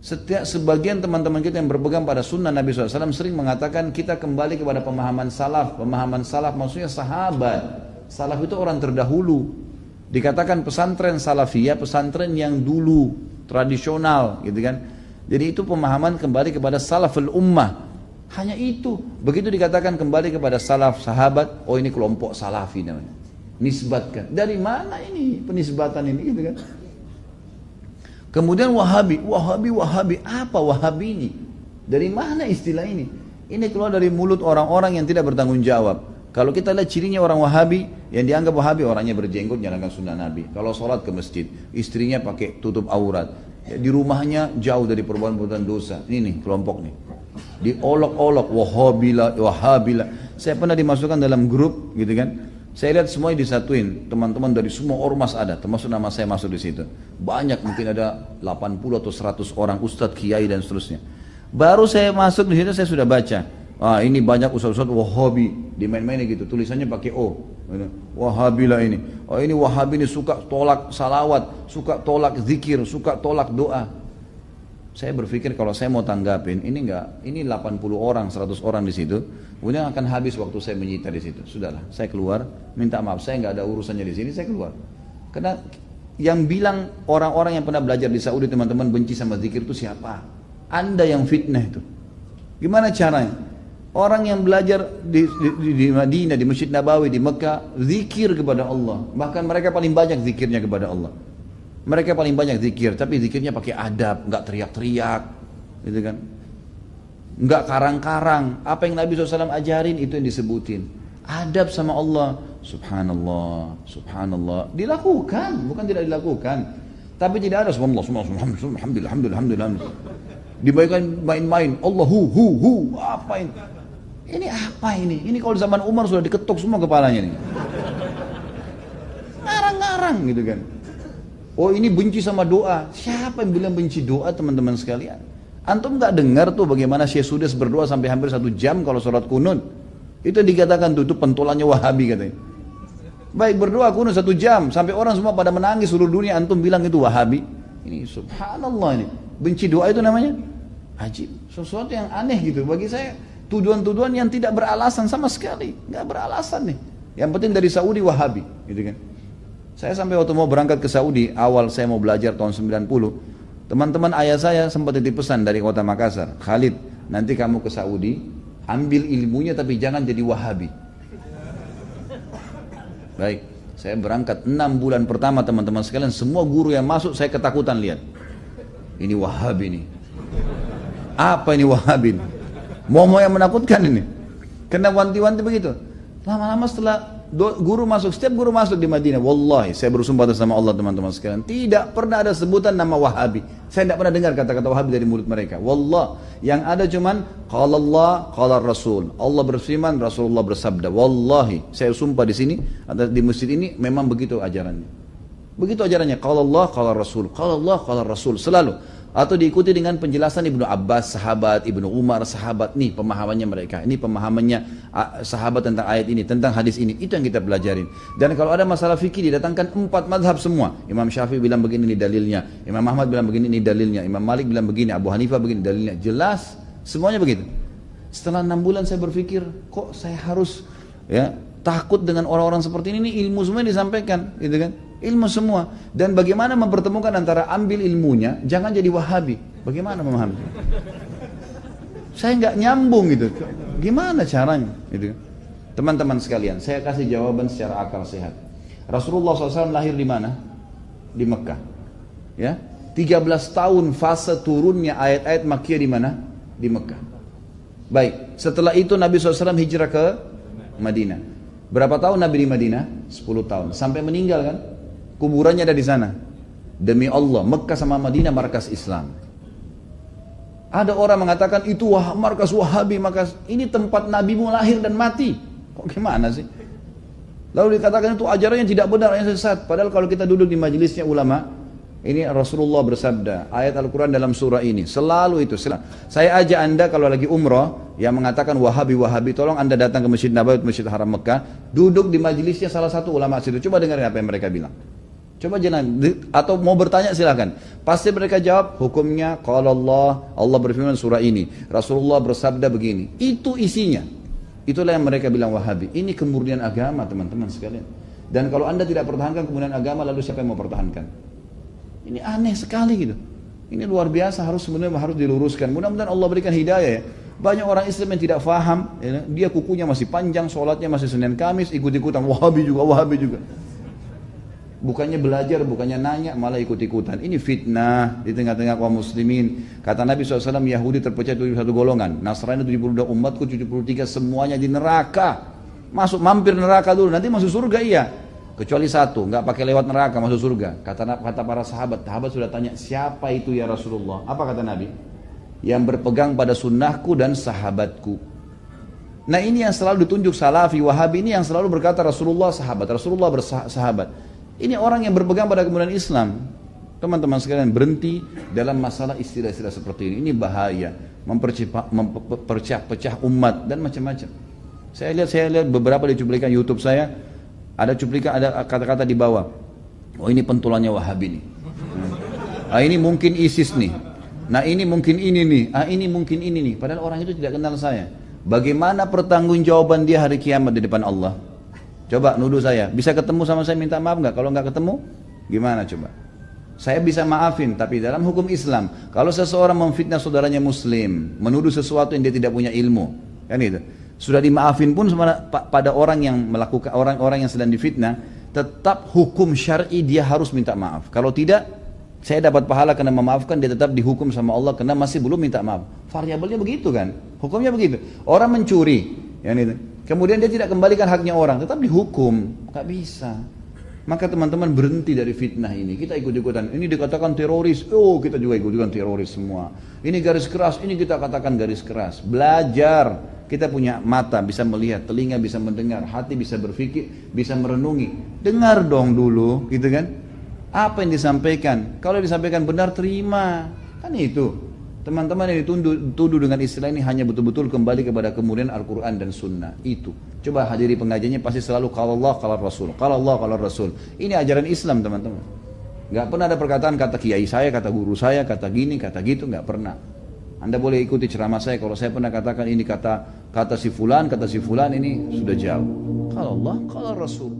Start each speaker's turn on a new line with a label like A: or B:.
A: Setiap sebagian teman-teman kita yang berpegang pada sunnah Nabi SAW sering mengatakan kita kembali kepada pemahaman salaf. Pemahaman salaf maksudnya sahabat. Salaf itu orang terdahulu. Dikatakan pesantren salafiyah, pesantren yang dulu, tradisional gitu kan. Jadi itu pemahaman kembali kepada salaful ummah. Hanya itu. Begitu dikatakan kembali kepada salaf, sahabat, oh ini kelompok salafi namanya. Nisbatkan. Dari mana ini penisbatan ini gitu kan? Kemudian Wahabi. Apa Wahabi ini? Dari mana istilah ini? Ini keluar dari mulut orang-orang yang tidak bertanggung jawab. Kalau kita lihat cirinya orang Wahabi, yang dianggap Wahabi orangnya berjenggot, jalankan sunnah Nabi. Kalau sholat ke masjid, istrinya pakai tutup aurat. Ya, di rumahnya jauh dari perbuatan-perbuatan dosa. Ini nih kelompok nih. Diolok-olok, Wahabila. Saya pernah dimasukkan dalam grup gitu kan. Saya lihat semuanya disatuin, teman-teman dari semua ormas ada, termasuk nama saya masuk di situ. Banyak, mungkin ada 80 atau 100 orang, ustadz, kiai dan seterusnya. Baru saya masuk di situ saya sudah baca. Ini banyak ustadz-ustadz Wahabi, dimain-mainin gitu, tulisannya pakai O. Wahabilah ini. Ini Wahabi ini suka tolak salawat, suka tolak zikir, suka tolak doa. Saya berpikir kalau saya mau tanggapin, ini 80 orang, 100 orang di situ, kemudian akan habis waktu saya menyita di situ. Sudahlah, saya keluar, minta maaf, saya nggak ada urusannya di sini, saya keluar. Karena yang bilang orang-orang yang pernah belajar di Saudi teman-teman benci sama zikir itu siapa? Anda yang fitnah itu. Gimana caranya? Orang yang belajar di Madinah, di Masjid Nabawi, di Mekah, zikir kepada Allah. Bahkan mereka paling banyak zikirnya kepada Allah. Mereka paling banyak zikir, tapi zikirnya pakai adab, nggak teriak-teriak, gitu kan? Nggak karang-karang. Apa yang Nabi SAW ajarin itu yang disebutin. Adab sama Allah, subhanallah, subhanallah. Dilakukan, bukan tidak dilakukan. Tapi tidak ada subhanallah, alhamdulillah. Dibayangkan main-main, Allahu, apa ini? Ini apa ini? Ini kalau di zaman Umar sudah diketuk semua kepalanya nih. Ngarang-ngarang gitu kan. Oh ini benci sama doa. Siapa yang bilang benci doa teman-teman sekalian? Antum nggak dengar tuh bagaimana Syekh Sudes berdoa sampai hampir 1 jam kalau sholat kunut. Itu dikatakan tuh itu pentolannya Wahabi katanya. Baik berdoa kunut 1 jam sampai orang semua pada menangis seluruh dunia. Antum bilang itu Wahabi. Ini subhanallah ini. Benci doa itu namanya ajib. Sesuatu yang aneh gitu. Bagi saya tuduhan-tuduhan yang tidak beralasan sama sekali. Nggak beralasan nih. Yang penting dari Saudi Wahabi gitu kan. Saya sampai waktu mau berangkat ke Saudi, awal saya mau belajar tahun 90, teman-teman ayah saya sempat titip pesan dari kota Makassar, Khalid, nanti kamu ke Saudi, ambil ilmunya tapi jangan jadi Wahabi. Baik, saya berangkat 6 bulan pertama teman-teman sekalian, semua guru yang masuk saya ketakutan lihat. Ini Wahabi nih. Apa ini Wahabi? Mau yang menakutkan ini. Kena wanti-wanti begitu. Lama-lama setelah guru masuk, setiap guru masuk di Madinah, wallahi saya bersumpah atas nama Allah teman-teman sekalian, tidak pernah ada sebutan nama Wahabi. Saya tidak pernah dengar kata-kata Wahabi dari mulut mereka. Wallah, yang ada cuman qala Allah, qala Rasul. Allah berfirman, Rasulullah bersabda. Wallahi, saya sumpah di sini di masjid ini memang begitu ajarannya. Begitu ajarannya, qala Allah, qala Rasul. Qala Allah, qala Rasul selalu. Atau diikuti dengan penjelasan Ibnu Abbas, sahabat, Ibnu Umar, sahabat. Nih pemahamannya mereka. Ini pemahamannya sahabat tentang ayat ini, tentang hadis ini. Itu yang kita pelajarin. Dan kalau ada masalah fikih didatangkan 4 mazhab semua. Imam Syafi'i bilang begini ini dalilnya. Imam Ahmad bilang begini ini dalilnya. Imam Malik bilang begini. Abu Hanifah begini dalilnya. Jelas. Semuanya begitu. Setelah 6 bulan saya berpikir, kok saya harus takut dengan orang-orang seperti ini ilmu semua disampaikan, gitu kan? Ilmu semua. Dan bagaimana mempertemukan antara ambil ilmunya, jangan jadi Wahabi. Bagaimana memahami? Saya nggak nyambung gitu. Gimana caranya? Gitu. Teman-teman sekalian, saya kasih jawaban secara akal sehat. Rasulullah SAW lahir di mana? Di Mekah. Ya, 13 tahun fase turunnya ayat-ayat Makkiyah di mana? Di Mekah. Baik, setelah itu Nabi SAW hijrah ke Madinah. Berapa tahun Nabi di Madinah? 10 tahun. Sampai meninggal kan? Kuburannya ada di sana. Demi Allah, Mekah sama Madinah markas Islam. Ada orang mengatakan itu markas Wahabi, markas ini tempat Nabimu lahir dan mati. Kok gimana sih? Lalu dikatakan itu ajarannya tidak benar, yang sesat. Padahal kalau kita duduk di majelisnya ulama, ini Rasulullah bersabda, ayat Al-Quran dalam surah ini, selalu itu. Saya ajak anda kalau lagi umrah, yang mengatakan Wahabi, tolong anda datang ke Masjid Nabawi, Masjid Haram Mekah, duduk di majelisnya salah satu ulama situ. Coba dengarin apa yang mereka bilang. Coba jangan, atau mau bertanya silakan. Pasti mereka jawab hukumnya kalau Allah berfirman surah ini, Rasulullah bersabda begini. Itu isinya. Itulah yang mereka bilang Wahabi. Ini kemurnian agama teman-teman sekalian. Dan kalau anda tidak pertahankan kemurnian agama, lalu siapa yang mau pertahankan? Ini aneh sekali gitu. Ini luar biasa, sebenarnya harus diluruskan. Mudah-mudahan Allah berikan hidayah ya. Banyak orang Islam yang tidak faham, ya, dia kukunya masih panjang, sholatnya masih Senin Kamis, ikut-ikutan Wahabi juga. Bukannya belajar, bukannya nanya, malah ikut-ikutan. Ini fitnah di tengah-tengah kaum muslimin. Kata Nabi SAW, Yahudi terpecah 71 golongan. Nasrani 72, umatku 73, semuanya di neraka. Mampir neraka dulu, nanti masuk surga iya. Kecuali satu, nggak pakai lewat neraka masuk surga. Kata para sahabat sudah tanya, siapa itu ya Rasulullah? Apa kata Nabi? Yang berpegang pada sunnahku dan sahabatku. Nah ini yang selalu ditunjuk Salafi, Wahabi ini yang selalu berkata Rasulullah bersahabat. Ini orang yang berpegang pada kemudian Islam. Teman-teman sekalian, berhenti dalam masalah istilah-istilah seperti ini. Ini bahaya, memperpecah umat dan macam-macam. Saya lihat beberapa di cuplikan YouTube saya, ada kata-kata di bawah. Oh ini pentulannya Wahabi nih. Ah ini mungkin ISIS nih. Nah ini mungkin ini nih. Ah ini mungkin ini nih. Padahal orang itu tidak kenal saya. Bagaimana pertanggungjawaban dia hari kiamat di depan Allah? Coba nuduh saya, bisa ketemu sama saya minta maaf nggak? Kalau nggak ketemu, gimana coba? Saya bisa maafin, tapi dalam hukum Islam, kalau seseorang memfitnah saudaranya Muslim, menuduh sesuatu yang dia tidak punya ilmu, kan itu, sudah dimaafin pun pada orang yang melakukan orang-orang yang sedang difitnah, tetap hukum syar'i dia harus minta maaf. Kalau tidak, saya dapat pahala karena memaafkan, dia tetap dihukum sama Allah karena masih belum minta maaf. Variabelnya begitu kan? Hukumnya begitu. Orang mencuri, kan itu. Kemudian dia tidak kembalikan haknya orang, tetap dihukum, nggak bisa. Maka teman-teman berhenti dari fitnah ini. Kita ikut-ikutan. Ini dikatakan teroris, oh kita juga ikut-ikutan teroris semua. Ini garis keras, ini kita katakan garis keras. Belajar, kita punya mata bisa melihat, telinga bisa mendengar, hati bisa berpikir, bisa merenungi. Dengar dong dulu, gitu kan? Apa yang disampaikan? Kalau disampaikan benar, terima. Kan itu. Teman-teman yang dituduh dengan istilah ini hanya betul-betul kembali kepada kemudian Al-Quran dan Sunnah. Itu. Coba hadiri pengajiannya pasti selalu kalau Allah, kalau Rasul. Kalau Allah, kalau Rasul. Ini ajaran Islam teman-teman. Gak pernah ada perkataan kata kiai saya, kata guru saya, kata gini, kata gitu. Gak pernah. Anda boleh ikuti ceramah saya. Kalau saya pernah katakan ini kata si fulan ini sudah jauh. Kalau Allah, kalau Rasul.